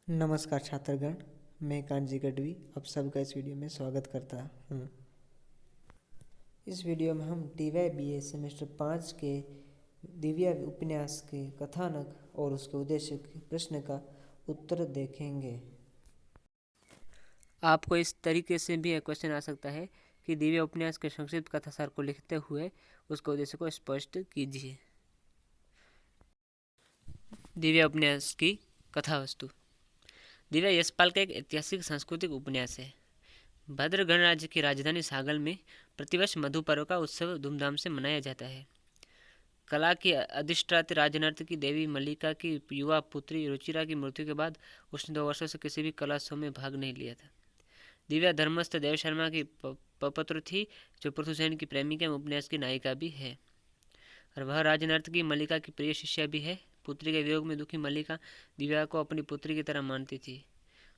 नमस्कार छात्रगण, मैं कांजी गढ़वी आप सबका इस वीडियो में स्वागत करता हूँ। इस वीडियो में हम TYBA सेमेस्टर 5 के दिव्या उपन्यास के कथानक और उसके उद्देश्य के प्रश्न का उत्तर देखेंगे। आपको इस तरीके से भी एक क्वेश्चन आ सकता है कि दिव्या उपन्यास के संक्षिप्त कथासार को लिखते हुए उसके उद्देश्य को स्पष्ट कीजिए। दिव्या उपन्यास की कथा वस्तु। दिव्या यशपाल का एक ऐतिहासिक सांस्कृतिक उपन्यास है। भद्र गणराज्य की राजधानी सागल में प्रतिवर्ष मधु पर्व का उत्सव धूमधाम से मनाया जाता है। कला की अधिष्ठात्री राजनर्तकी देवी मल्लिका की युवा पुत्री रुचिरा की मृत्यु के बाद उसने 2 वर्षों से किसी भी कलात्सव में भाग नहीं लिया था। दिव्या धर्मस्थ देव शर्मा की पपत्र थी, जो पृथुसेन की प्रेमिका एवं उपन्यास की नायिका भी है, और वह राजनर्तकी मल्लिका की प्रिय शिष्या भी है। पुत्री के वियोग में दुखी मल्लिका दिव्या को अपनी पुत्री की तरह मानती थी।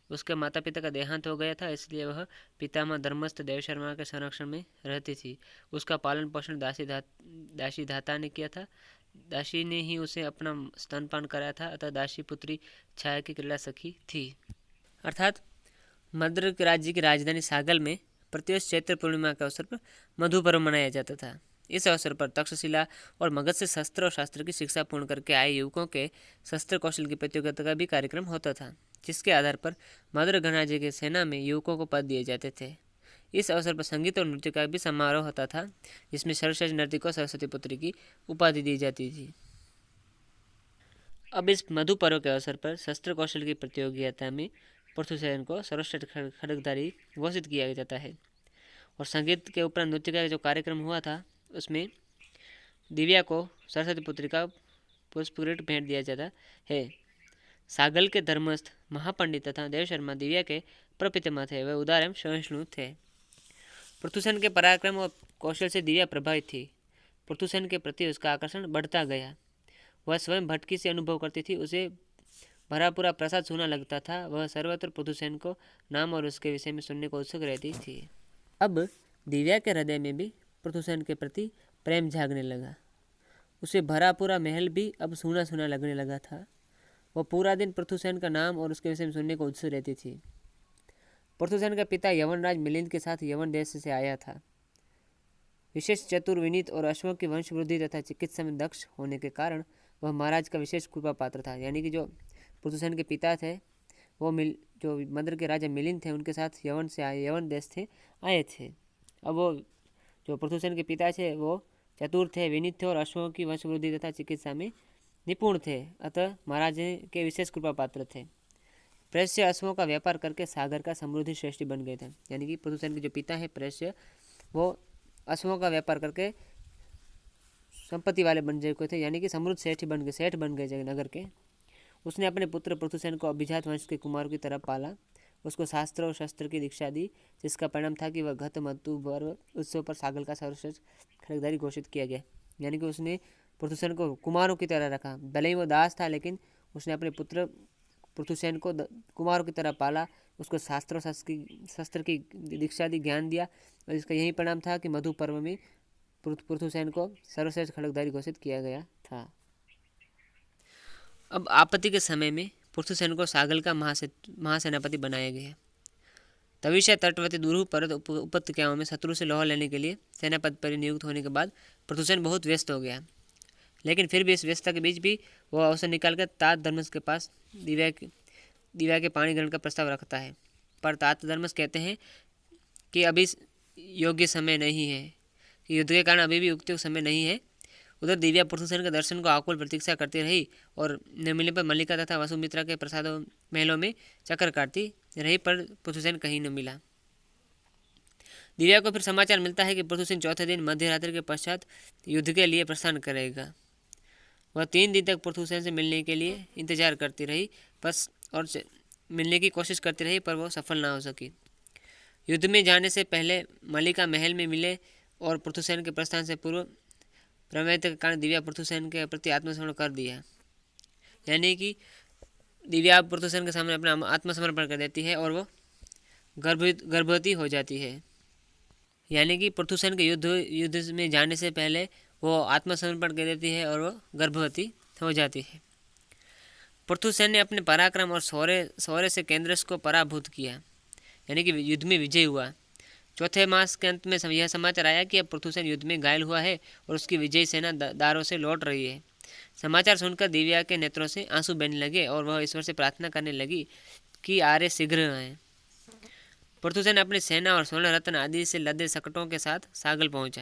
उसके माता पिता का देहांत हो गया था, इसलिए वह पितामह धर्मस्थ देव शर्मा के संरक्षण में रहती थी। उसका पालन पोषण दासी धाता ने किया था। दासी ने ही उसे अपना स्तनपान कराया था, अतः दासी पुत्री छाया की क्रीड़ा सखी थी। अर्थात मद्र राज्य की राजधानी सागल में प्रतिवर्ष चैत्र पूर्णिमा के अवसर पर मधु पर्व मनाया जाता था। इस अवसर पर तक्षशिला और मगध से शस्त्र और शास्त्र की शिक्षा पूर्ण करके आए युवकों के शस्त्र कौशल की प्रतियोगिता का भी कार्यक्रम होता था, जिसके आधार पर मद्र गणराज्य की सेना में युवकों को पद दिए जाते थे। इस अवसर पर संगीत और नृत्य का भी समारोह होता था, जिसमें सर्वश्रेष्ठ नर्तकी को सरस्वती पुत्री की उपाधि दी जाती थी। अब इस मधु पर्व के अवसर पर शस्त्र कौशल की प्रतियोगिता में पृथुसेन को सर्वश्रेष्ठ खड्गधारी घोषित किया जाता है, और संगीत के उपरांत नृत्य का जो कार्यक्रम हुआ था उसमें दिव्या को सरस्वती पुत्री का पुष्पगृह भेंट दिया जाता है। सागल के धर्मस्थ महापंडित तथा देव शर्मा दिव्या के प्रपितामह थे। वह उदार एवं सहिष्णु थे। पृथुसेन के पराक्रम और कौशल से दिव्या प्रभावित थी। पृथुसेन के प्रति उसका आकर्षण बढ़ता गया। वह स्वयं भटकी से अनुभव करती थी। उसे भरा पूरा प्रसाद सुना लगता था। वह सर्वत्र पृथुसेन को नाम और उसके विषय में सुनने को उत्सुक रहती थी। अब दिव्या के हृदय में भी पृथुसेन के प्रति प्रेम जागने लगा। उसे भरा पूरा महल भी अब सूना सूना लगने लगा था। वह पूरा दिन पृथुसेन का नाम और उसके विषय में सुनने को उत्सुक रहती थी। पृथुसेन का पिता यवनराज मिलिंद के साथ यवन देश से आया था। विशेष चतुर, विनीत और अश्वों की वंशवृद्धि तथा चिकित्सा में दक्ष होने के कारण वह महाराज का विशेष कृपा पात्र था। यानी कि जो पृथुसेन के पिता थे वो जो मद्र के राजा मिलिंद थे उनके साथ यवन देश आए थे। अब वो जो पृथुसेन के पिता थे वो चतुर थे, विनीत थे और अश्वों की वंशवृद्धि तथा चिकित्सा में निपुण थे, अतः महाराज के विशेष कृपा पात्र थे। प्रेष्य अश्वों का व्यापार करके सागर का समृद्धि श्रेष्ठ बन गए थे। यानी कि पृथुसेन के जो पिता है प्रेष्य, वो अश्वों का व्यापार करके संपत्ति वाले बन चुके थे, यानी कि समृद्ध सेठ बन गए नगर के। उसने अपने पुत्र पृथुसेन को अभिजात वंश के कुमार की तरह पाला। उसको शास्त्र और शस्त्र की दीक्षा दी, जिसका परिणाम था कि वह घत मधु पर्व उत्सव पर सागल का सर्वश्रेष्ठ खड्गधारी घोषित किया गया। यानी कि उसने पृथुसेन को कुमारों की तरह रखा। भले ही वो दास था, लेकिन उसने अपने पुत्र पृथुसेन को कुमारों की तरह पाला। उसको शास्त्र और शस्त्र की दीक्षा दी, ज्ञान दिया, और इसका यही परिणाम था कि मधु पर्व में पृथुसेन को सर्वश्रेष्ठ खड्गधारी घोषित किया गया था। अब आपत्ति के समय में पृथुसेन को सागल का महासेनापति बनाया गया। तविषा तटवर्ती दुरूह पर्वत उपत्यकाओं में शत्रु से लोहा लेने के लिए सेनापति पर नियुक्त होने के बाद पृथुसेन बहुत व्यस्त हो गया। लेकिन फिर भी इस व्यस्तता के बीच भी वह अवसर निकालकर तात धर्मस के पास दिव्या के पाणी ग्रहण का प्रस्ताव रखता है। पर तात धर्मस कहते हैं कि अभी योग्य समय नहीं है, कि युद्ध के कारण अभी भी उपयुक्त समय नहीं है। उधर दिव्या पृथुसेन के दर्शन को आकुल प्रतीक्षा करती रही, और न मिलने पर मल्लिका तथा वसुमित्रा के प्रसाद महलों में चक्कर काटती रही, पर पृथुसेन कहीं न मिला। दिव्या को फिर समाचार मिलता है कि पृथुसेन चौथे दिन मध्य रात्रि के पश्चात युद्ध के लिए प्रस्थान करेगा। वह 3 दिन तक पृथुसेन से मिलने के लिए इंतजार करती रही, बस, और मिलने की कोशिश करती रही, पर वह सफल ना हो सकी। युद्ध में जाने से पहले मल्लिका महल में मिले और पृथुसेन के प्रस्थान से पूर्व प्रमेय के कारण दिव्या पृथुसेन के प्रति आत्मसमर्पण कर दिया। यानी कि दिव्या पृथुसेन के सामने अपना आत्मसमर्पण कर देती है और वो गर्भवती हो जाती है। यानी कि पृथुसेन के युद्ध में जाने से पहले वो आत्मसमर्पण कर देती है और वो गर्भवती हो जाती है। पृथुसेन ने अपने पराक्रम और शौर्य से केंद्रश को पराभूत किया, यानी कि युद्ध में विजय हुआ। चौथे मास के अंत में यह समाचार आया कि अब पृथुसेन युद्ध में घायल हुआ है और उसकी विजयी सेना दारों से लौट रही है। समाचार सुनकर दिव्या के नेत्रों से आंसू बहने लगे और वह ईश्वर से प्रार्थना करने लगी कि आर्य शीघ्र आए। पृथुसेन अपनी सेना और स्वर्ण रत्न आदि से लदे सकटों के साथ सागल पहुंचा,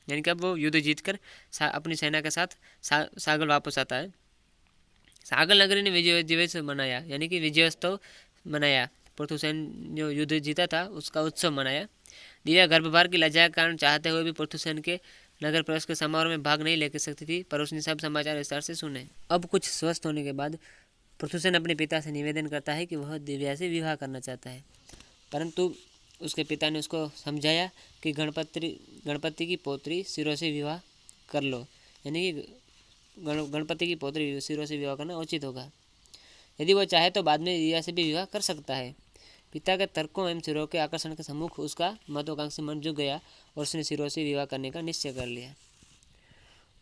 यानी कि अब वो युद्ध जीतकर अपनी सेना के साथ सागल वापस आता है। सागल नगरी ने विजय दिवस मनाया, यानी कि विजयोत्सव मनाया। पृथुसेन जो युद्ध जीता था उसका उत्सव मनाया। दिव्या गर्भभार की लज्जा के कारण चाहते हुए भी पृथुसेन के नगर प्रवेश के समारोह में भाग नहीं ले सकती थी, पर उसने सब समाचार विस्तार से सुने। अब कुछ स्वस्थ होने के बाद पृथुसेन अपने पिता से निवेदन करता है कि वह दिव्या से विवाह करना चाहता है, परंतु उसके पिता ने उसको समझाया कि गणपति की पौत्री सिरों से विवाह कर लो, यानी कि गणपति की पौत्री सिरों से विवाह करना उचित होगा। यदि वह चाहे तो बाद में दिव्या से भी विवाह कर सकता है। पिता के तर्कों एवं सिरों के आकर्षण के सम्मुख उसका महत्वाकांक्षी मन झुक गया और उसने सिरों से विवाह करने का निश्चय कर लिया।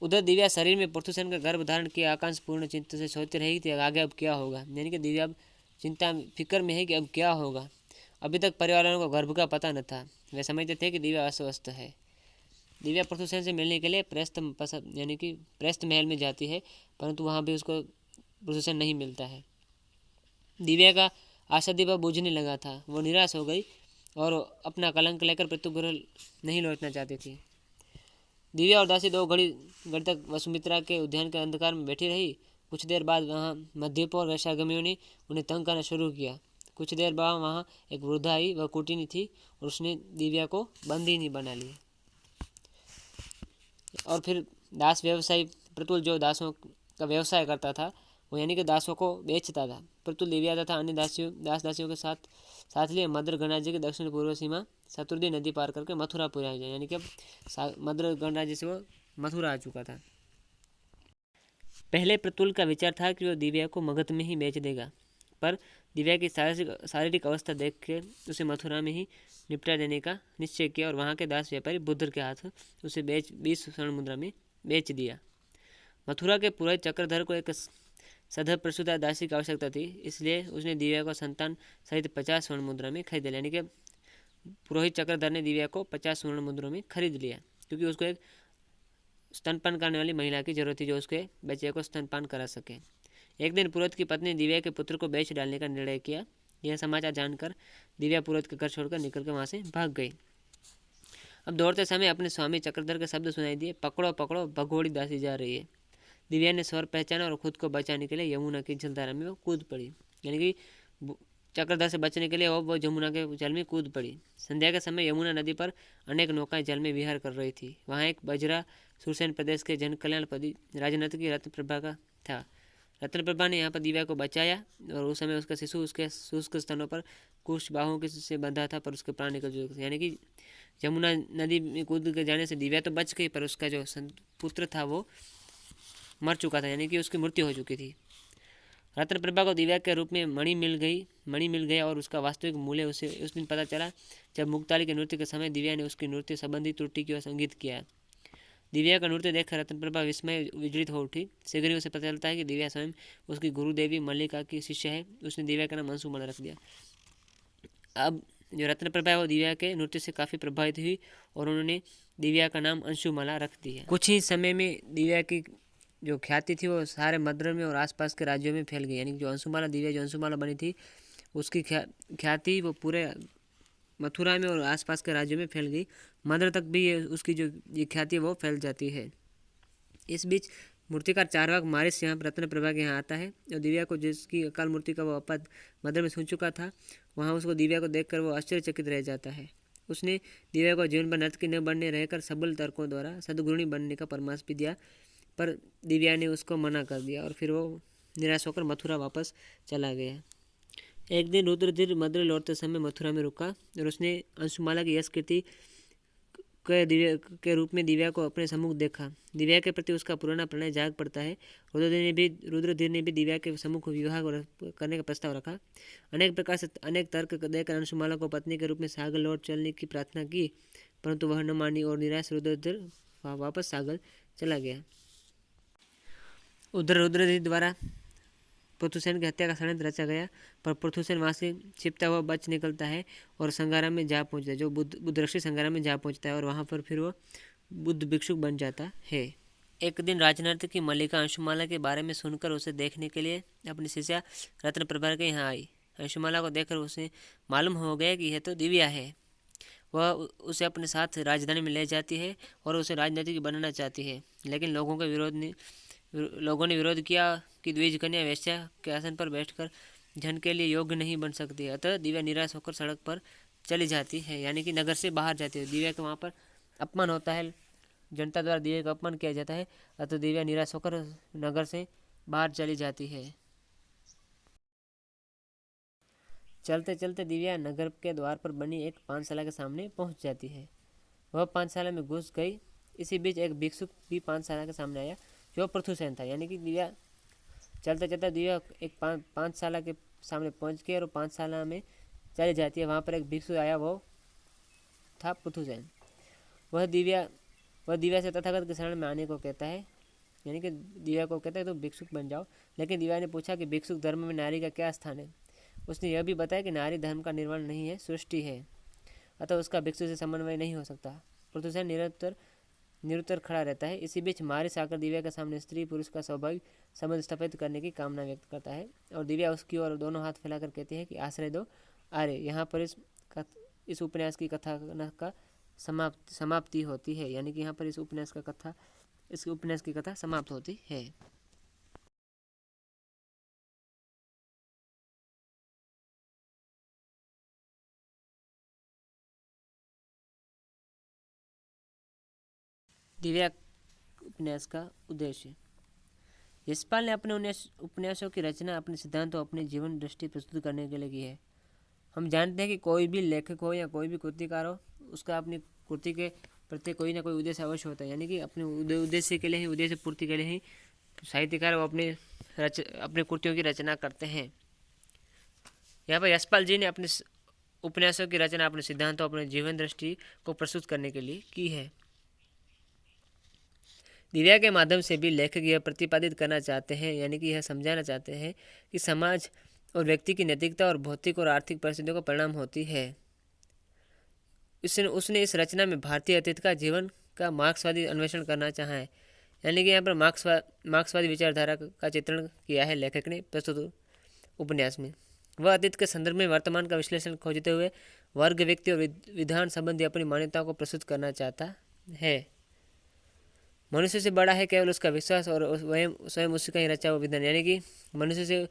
उधर दिव्या शरीर में पृथुसेन का गर्भ धारण किया आकांक्ष पूर्ण चिंता से सोचती रही थी आगे अब क्या होगा, यानी कि दिव्या अब चिंता फिक्र में है कि अब क्या होगा। अभी तक परिवार वालों को गर्भ का पता न था, वे समझते थे कि दिव्या अस्वस्थ है। दिव्या पृथुसेन से मिलने के लिए यानी कि प्रस्थ महल में जाती है, परंतु वहाँ भी उसको पृथुसेन नहीं मिलता है। दिव्या का आशा दीपक बुझने लगा था, वो निराश हो गई और अपना कलंक लेकर पृथुगृह नहीं लौटना चाहती थी। दिव्या और दासी 2 घड़ी तक वसुमित्रा के उद्यान के अंधकार में बैठी रही। कुछ देर बाद वहाँ मध्यपोर वैशागमियों ने उन्हें तंग करना शुरू किया। कुछ देर बाद वहाँ एक वृद्धा आई, वह कुटिनी थी और उसने दिव्या को बंदीनी बना लिया। और फिर दास व्यवसायी प्रतुल जो दासों का व्यवसाय करता था, वो यानी कि दासों को बेचता था। प्रतुल दिव्या तथा अन्य दासियों के साथ लिए मद्र गणराज्य की दक्षिण पूर्व सीमा शत्रुदी नदी पार करके मथुरापुर आ गया, यानी कि अब मद्र गणराज्य से वो मथुरा आ चुका था। पहले प्रतुल का विचार था कि वो दिव्या को मगध में ही बेच देगा, पर दिव्या की शारीरिक अवस्था देख के उसे मथुरा में ही निपटा देने का निश्चय किया और वहाँ के दास व्यापारी बुद्ध के हाथ उसे 20 स्वर्ण मुद्रा में बेच दिया। मथुरा के पुरोहित चक्रधर को एक सधर प्रसूता दासी की आवश्यकता थी, इसलिए उसने दिव्या को संतान सहित 50 स्वर्ण मुद्रा में खरीद लिया, यानी कि पुरोहित चक्रधर ने दिव्या को 50 स्वर्ण मुद्रों में खरीद लिया, क्योंकि उसको एक स्तनपान करने वाली महिला की जरूरत थी जो उसके बच्चे को स्तनपान करा सके। एक दिन पुरोहित की पत्नी दिव्या के पुत्र को बेच डालने का निर्णय किया। यह समाचार जानकर दिव्या पुरोहित के घर छोड़कर निकलकर वहाँ से भाग गई। अब दौड़ते समय अपने स्वामी चक्रधर के शब्द सुनाई दिए, पकड़ो पकड़ो, भगोड़ी दासी जा रही है। दिव्या ने स्वर पहचाना और खुद को बचाने के लिए यमुना की जलधारा में वो कूद पड़ी, यानी कि चक्रधर से बचने के लिए वो यमुना के जल में कूद पड़ी। संध्या के समय यमुना नदी पर अनेक नौकाएं जल में विहार कर रही थी। वहाँ एक बजरा सुरसेन प्रदेश के जन कल्याणपति राजनत की रत्नप्रभा का था। रत्नप्रभा ने यहाँ पर दिव्या को बचाया और उस समय उसका शिशु उसके शुष्क स्तनों पर कुछ बाहों के से बंधा था, पर उसके प्राण निकल चुके थे, यानी कि यमुना नदी में कूद के जाने से दिव्या तो बच गई, पर उसका जो पुत्र था वो मर चुका था, यानी कि उसकी मृत्यु हो चुकी थी। रत्नप्रभा को दिव्या के रूप में मणि मिल गया और उसका वास्तविक मूल्य उसे उस दिन पता चला जब मुक्ताली के नृत्य के समय दिव्या ने उसकी नृत्य संबंधी त्रुटि की ओर संगीत किया। दिव्या का नृत्य देखकर रत्नप्रभा विस्मय विचलित हो उठी। शीघ्र ही उसे पता चलता है कि दिव्या स्वयं उसकी गुरुदेवी मल्लिका की शिष्य है। उसने दिव्या का नाम अंशुमाला रख दिया। अब जो रत्नप्रभा है वो दिव्या के नृत्य से काफ़ी प्रभावित हुई और उन्होंने दिव्या का नाम अंशुमाला रख दिया। कुछ ही समय में दिव्या की जो ख्याति थी वो सारे मद्र में और आसपास के राज्यों में फैल गई, यानी जो अंशुमाला बनी थी उसकी ख्याति वो पूरे मथुरा में और आसपास के राज्यों में फैल गई। मद्र तक भी उसकी जो ये ख्याति वो फैल जाती है। इस बीच मूर्तिकार चारवाक मारिस यहाँ रत्नप्रभा के यहाँ आता है और दिव्या को जिसकी अकाल मूर्ति का वो अपद मद्र में सुन चुका था, वहाँ उसको दिव्या को देखकर वो आश्चर्यचकित रह जाता है। उसने दिव्या को जीवन भर नर्तकी न बनने रहकर सबल तर्कों द्वारा सद्गुणी बनने का परामर्श भी दिया, पर दिव्या ने उसको मना कर दिया और फिर वो निराश होकर मथुरा वापस चला गया। एक दिन रुद्रधीर मद्र लौटते समय मथुरा में रुका और उसने अंशुमाला की यश कीर्ति के रूप में दिव्या को अपने सम्मुख देखा। दिव्या के प्रति उसका पुराना प्रणय जाग पड़ता है। रुद्रधीर ने भी दिव्या के सम्मुख विवाह करने का प्रस्ताव रखा। अनेक प्रकार से अनेक तर्क देकर अंशुमाला को पत्नी के रूप में सागर लौट चलने की प्रार्थना की, परंतु वह न मानी और निराश रुद्रधीर वापस सागर चला गया। उधर रुद्रधीर द्वारा पृथुसेन की हत्या का षड्यंत्र रचा गया, पर पृथुसेन वहाँ से छिपता हुआ बच निकलता है और संगारा में जा पहुँचता है, जो बुद्धरक्षी संगारा में जा पहुँचता है और वहाँ पर फिर वो बुद्ध भिक्षुक बन जाता है। एक दिन राजनर्त की मल्लिका अंशुमाला के बारे में सुनकर उसे देखने के लिए अपनी शिष्या रत्नप्रभा के यहाँ आई। अंशुमाला को देखकर उसे मालूम हो गया कि यह तो दिव्या है। वह उसे अपने साथ राजधानी में ले जाती है और उसे राजनीतिक बनाना चाहती है, लेकिन लोगों ने विरोध किया कि द्विज कन्या वेश्या के आसन पर बैठकर धन के लिए योग्य नहीं बन सकती। अतः दिव्या निराश होकर सड़क पर चली जाती है, यानी कि नगर से बाहर जाती है। दिव्या के वहाँ पर अपमान होता है, जनता द्वारा दिव्या का अपमान किया जाता है। अतः दिव्या निराश होकर नगर से बाहर चली जाती है। चलते चलते दिव्या नगर के द्वार पर बनी एक पानशाला के सामने पहुंच जाती है। वह पानशाला में घुस गई। इसी बीच एक भिक्षुक भी पानशाला के सामने आया, जो पृथुसेन था। यानी कि दिव्या चलते चलते दिव्या एक पानशाला के सामने पहुंच गई और पानशाला में चली जाती है। वहाँ पर एक भिक्षु आया, वो था पृथुसेन। वह दिव्या से तथागत के शरण में आने को कहता है, यानी कि दिव्या को कहता है तो भिक्षुक बन जाओ। लेकिन दिव्या ने पूछा कि भिक्षुक धर्म में नारी का क्या स्थान है। उसने यह भी बताया कि नारी धर्म का निर्माण नहीं है, सृष्टि है, अतः उसका भिक्षु से समन्वय नहीं हो सकता। पृथुसेन निरुत्तर खड़ा रहता है। इसी बीच मारिस आकर दिव्या के सामने स्त्री पुरुष का स्वाभाविक संबंध स्थापित करने की कामना व्यक्त करता है और दिव्या उसकी ओर दोनों हाथ फैलाकर कहती है कि आश्रय दो आर्य। यहाँ पर इस उपन्यास की कथा का समाप्ति होती है, यानी कि यहाँ पर इस उपन्यास की कथा समाप्त होती है। दिव्या उपन्यास का उद्देश्य। यशपाल ने अपने उपन्यासों की रचना अपने सिद्धांतों अपनी जीवन दृष्टि प्रस्तुत करने के लिए की है। हम जानते हैं कि कोई भी लेखक हो या कोई भी कृतिकार हो, उसका अपनी कृति के प्रति कोई ना कोई उद्देश्य अवश्य होता है, यानी कि अपने उद्देश्य के लिए ही, उद्देश्य पूर्ति के लिए ही साहित्यकार वो अपनी कृतियों की रचना करते हैं। यहाँ पर यशपाल जी ने अपने उपन्यासों की रचना अपने सिद्धांतों अपने जीवन दृष्टि को प्रस्तुत करने के लिए की है। दिव्या के माध्यम से भी लेखक यह प्रतिपादित करना चाहते हैं, यानी कि यह समझाना चाहते हैं कि समाज और व्यक्ति की नैतिकता और भौतिक और आर्थिक परिस्थितियों का परिणाम होती है। उसने इस रचना में भारतीय अतीत का जीवन का मार्क्सवादी अन्वेषण करना चाहा है, यानी कि यहाँ पर मार्क्सवादी विचारधारा का चित्रण किया है लेखक ने प्रस्तुत उपन्यास में। वह अतीत के संदर्भ में वर्तमान का विश्लेषण खोजते हुए वर्ग, व्यक्ति और विधान संबंधी अपनी मान्यताओं को प्रस्तुत करना चाहता है। मनुष्य से बड़ा है केवल उसका विश्वास और स्वयं उसी का ही रचा हुआ विधान, यानी कि मनुष्य से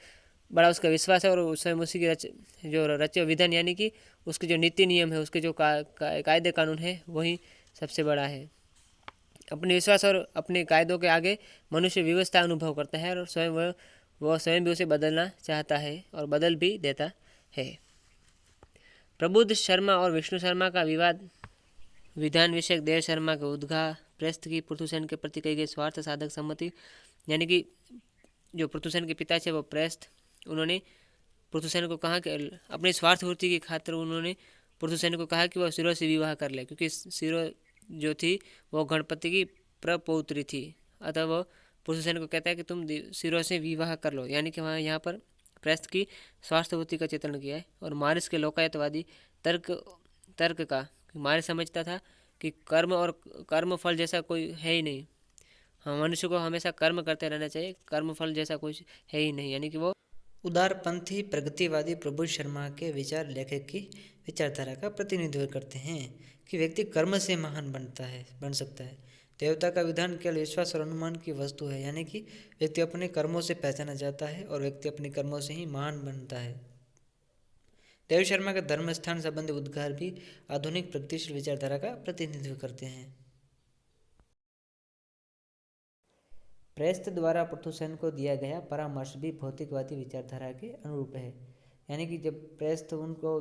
बड़ा उसका विश्वास है और स्वयं उसी की जो रचे विधान, यानी कि उसके जो नीति नियम है, उसके जो कायदे कानून है, वही सबसे बड़ा है। अपने विश्वास और अपने कायदों के आगे मनुष्य व्यवस्था अनुभव करता है और वह स्वयं भी उसे बदलना चाहता है और बदल भी देता है। प्रबुद्ध शर्मा और विष्णु शर्मा का विवाद, विधान विषयक देव शर्मा के उद्घाह, प्रस्थ की पृथुसेन के प्रति कही गई स्वार्थ साधक सम्मति, यानी कि जो पृथुसेन के पिता थे वो प्रस्थ, उन्होंने पृथुसेन को कहा कि अपनी स्वार्थ पूर्ति की खातिर उन्होंने पृथुसेन को कहा कि वह शिरो से विवाह कर ले, क्योंकि शिरो जो थी वो गणपति की प्रपौत्री थी। अतः वह पृथुसेन को कहता है कि तुम शिरो से विवाह कर लो, यानी कि वहाँ यहाँ पर प्रस्थ की स्वार्थपूर्ति का चित्रण किया है। और मारिस के लोकायतवादी तर्क का, मारिस समझता था कि कर्म फल जैसा कोई है ही नहीं, हाँ, मनुष्य को हमेशा कर्म करते रहना चाहिए, कर्म फल जैसा कुछ है ही नहीं, यानी कि वो उदारपंथी प्रगतिवादी प्रबुद्ध शर्मा के विचार लेखक की विचारधारा का प्रतिनिधित्व करते हैं कि व्यक्ति कर्म से महान बन सकता है। देवता का विधान केवल विश्वास और अनुमान की वस्तु है, यानी कि व्यक्ति अपने कर्मों से पहचाना जाता है और व्यक्ति अपने कर्मों से ही महान बनता है। देव शर्मा का धर्म स्थान संबंधी उद्गार भी आधुनिक प्रगतिशील विचारधारा का प्रतिनिधित्व करते हैं। प्रेस्त द्वारा पृथुसेन को दिया गया परामर्श भी भौतिकवादी विचारधारा के अनुरूप है, यानी कि जब प्रेस्त उनको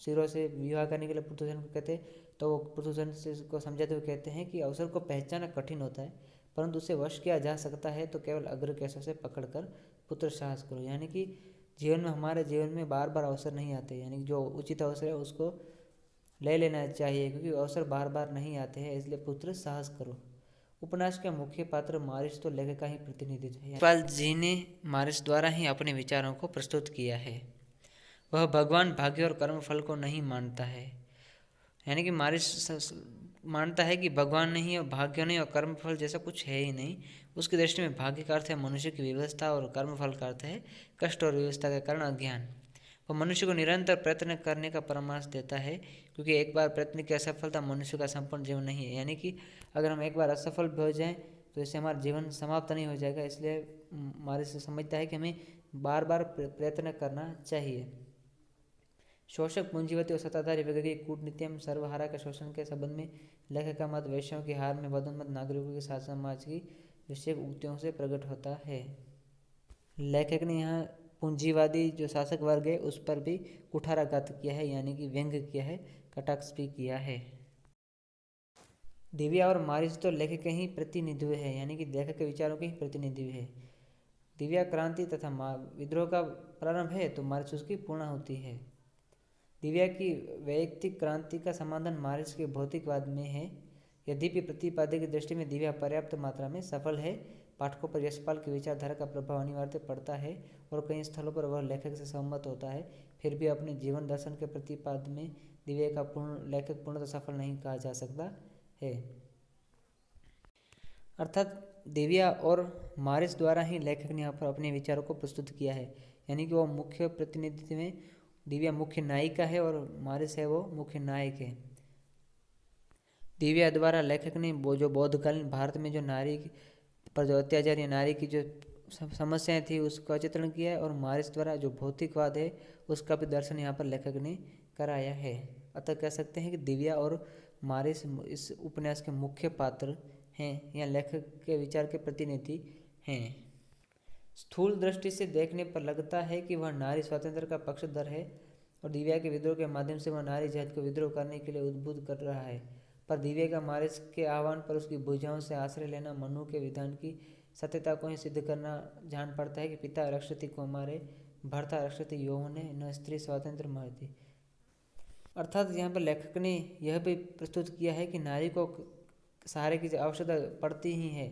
शिरो से विवाह करने के लिए पृथुसेन को कहते तो वो पृथुसेन को समझाते हुए कहते हैं कि अवसर को पहचानना कठिन होता है, परंतु उसे वश किया जा सकता है, तो केवल अग्रकेशों से पकड़कर पुत्र साहस करो। यानी कि हमारे जीवन में बार बार अवसर नहीं आते, यानी जो उचित अवसर है उसको ले लेना चाहिए, क्योंकि अवसर बार बार नहीं आते हैं, इसलिए पुत्र साहस करो। उपन्यास के मुख्य पात्र मारिस तो लेखक का ही प्रतिनिधित्व है। यशपाल जी ने मारिस द्वारा ही अपने विचारों को प्रस्तुत किया है। वह भगवान, भाग्य और कर्मफल को नहीं मानता है, यानी कि मारिस मानता है कि भगवान नहीं और भाग्य नहीं और कर्मफल जैसा कुछ है ही नहीं। उसकी दृष्टि में भाग्य का अर्थ है मनुष्य की व्यवस्था और कर्मफल का अर्थ है कष्ट और व्यवस्था के कारण अज्ञान। वह मनुष्य को निरंतर प्रयत्न करने का परामर्श देता है, क्योंकि एक बार प्रयत्न की असफलता मनुष्य का संपूर्ण जीवन नहीं है। यानी कि अगर हम एक बार असफल भी हो जाएं तो इससे हमारा जीवन समाप्त नहीं हो जाएगा। इसलिए मारिस समझता है कि हमें बार बार प्रयत्न करना चाहिए। शोषक, पूंजीपति और सत्ताधारी वर्ग की कूटनीति एवं सर्वहारा के शोषण के संबंध में लेखक का मत वैश्यों की हार में बदोन्मत्त नागरिकों के साथ समाज की विषयक उक्तियों से प्रकट होता है। लेखक ने यहाँ पूंजीवादी जो शासक वर्ग है उस पर भी कुठाराघात किया है, यानी कि व्यंग्य किया है, कटाक्ष भी किया है। दिव्या और मारिस तो लेखक के ही प्रतिनिधित्व है, यानी कि लेखक के विचारों के ही प्रतिनिधित्व है। दिव्या क्रांति तथा विद्रोह का प्रारंभ है तो मारिस उसकी पूर्णाहुति है। दिव्या की वैयक्तिक क्रांति का समाधान मारिस के भौतिकवाद में है। यद्यपि प्रतिपाद्य की दृष्टि में दिव्या पर्याप्त मात्रा में सफल है, पाठकों पर यशपाल की विचारधारा का प्रभाव अनिवार्य पड़ता है और कई स्थलों पर वह लेखक से सहमत होता है। फिर भी अपने जीवन दर्शन के प्रतिपाद में दिव्या का लेखक पूर्णतः सफल नहीं कहा जा सकता है। अर्थात दिव्या और मारिस द्वारा ही लेखक ने यहाँ पर अपने विचारों को प्रस्तुत किया है, यानी कि वो मुख्य प्रतिनिधित्व में दिव्या मुख्य नायिका है और मारिस है वो मुख्य नायक है। दिव्या द्वारा लेखक ने वो जो बौद्धकालीन भारत में जो नारी पर जो अत्याचार या नारी की जो समस्याएं थी उसका चित्रण किया है, और मारिस द्वारा जो भौतिकवाद है उसका भी दर्शन यहाँ पर लेखक ने कराया है। अतः कह सकते हैं कि दिव्या और मारिस इस उपन्यास के मुख्य पात्र हैं या लेखक के विचार के प्रतिनिधि हैं। स्थूल दृष्टि से देखने पर लगता है कि वह नारी स्वातंत्र्य का पक्षधर है और दिव्या के विद्रोह के माध्यम से वह नारी जाति को विद्रोह करने के लिए उद्बुद्ध कर रहा है। पर दिव्या का मारिस के आह्वान पर उसकी भुजाओं से आश्रय लेना मनु के विधान की सत्यता को ही सिद्ध करना जान पड़ता है कि पिता रक्षति कौमारे भर्ता रक्षति यौवने न स्त्री स्वातंत्र महति। अर्थात यहाँ पर लेखक ने यह भी प्रस्तुत किया है कि नारी को सहारे की आवश्यकता पड़ती ही है।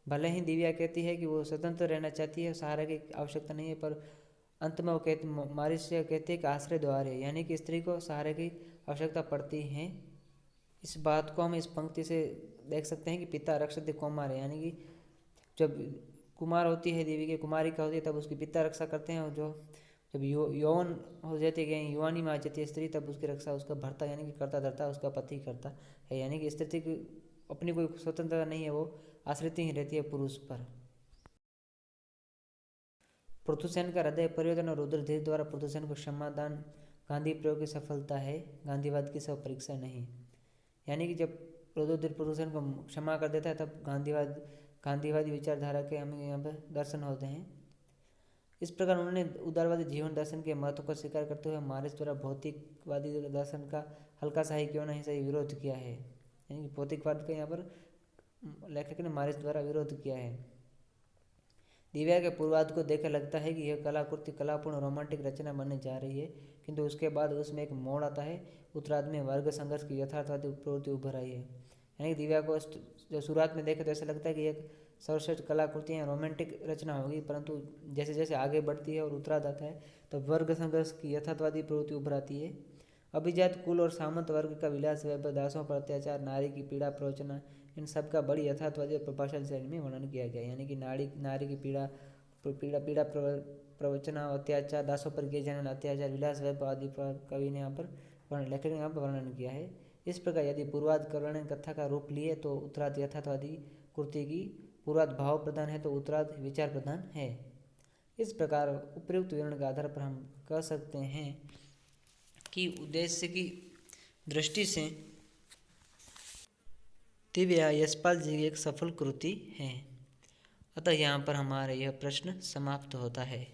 भले ही दिव्या कहती है कि वो स्वतंत्र रहना चाहती है, सहारे की आवश्यकता नहीं है, पर अंत में वो मारिस से कहते हैं कि आश्रय द्वार है, यानी कि स्त्री को सहारे की आवश्यकता पड़ती है। इस बात को हम इस पंक्ति से देख सकते हैं कि पिता रक्षति कौमार है, यानी कि जब कुमार होती है देवी की कुमारिका होती है तब उसकी पिता रक्षा करते हैं, और जब यौवन हो जाती है युवानी में आ जाती है स्त्री तब उसकी रक्षा उसका भर्ता यानी कि कर्ता धर्ता उसका पति करता है। यानी कि स्त्री की अपनी कोई स्वतंत्रता नहीं है, वो आश्रित ही रहती है पुरुष पर। पृथुसेन का हृदय परिवर्तन और रुद्रधीर द्वारा पृथुसेन को क्षमादान गांधी प्रयोग की सफलता है, गांधीवाद की सब परीक्षा नहीं। यानी कि जब रुद्रधीर पृथुसेन को क्षमा कर देता है तब गांधीवादी विचारधारा के हमें यहाँ पर दर्शन होते हैं। इस प्रकार उन्होंने उदारवादी जीवन दर्शन के महत्व को स्वीकार करते हुए मारिस द्वारा भौतिकवादी दर्शन का हल्का सा ही क्यों नहीं सही विरोध किया है। यानी कि भौतिकवाद का यहाँ पर लेखक ने मारिस द्वारा विरोध किया है। दिव्या के पूर्वार्ध को देकर लगता है कि यह कलाकृति कलापूर्ण रोमांटिक रचना बनने जा रही है, किंतु उसके बाद उसमें एक मोड़ आता है। उत्तरार्ध में वर्ग संघर्ष की यथार्थवादी प्रवृत्ति उभर आई है। यानी कि दिव्या को जो शुरुआत में देखे तो ऐसा लगता है कि एक सर्वश्रेष्ठ कलाकृति या रोमांटिक रचना होगी, परंतु जैसे जैसे आगे बढ़ती है और उत्तरार्ध आता है तो वर्ग संघर्ष की यथार्थवादी प्रवृत्ति उभर आती है। अभिजात कुल और सामंत वर्ग का विलास वैभव, दासों पर अत्याचार, नारी की पीड़ा प्रवचना, इन सब का बड़ी यथार्थवादी और प्रभाषण शैली में वर्णन किया गया। यानी कि नारी की पीड़ा प्रवचना, अत्याचार, दासों पर किए जाने अत्याचार, विलास वैभव आदि पर कवि ने यहाँ पर लेखक ने यहाँ पर वर्णन किया है। इस प्रकार यदि पूर्वार्ध का वर्णन कथा का रूप लिए तो उत्तरार्ध यथार्थवादी कृति की, पूर्वार्ध भाव प्रधान है तो उत्तरार्ध विचार प्रधान है। इस प्रकार उपयुक्त विवरण के आधार पर हम कह सकते हैं कि उद्देश्य की दृष्टि से दिव्या यशपाल जी की एक सफल कृति है। अतः यहाँ पर हमारा यह प्रश्न समाप्त होता है।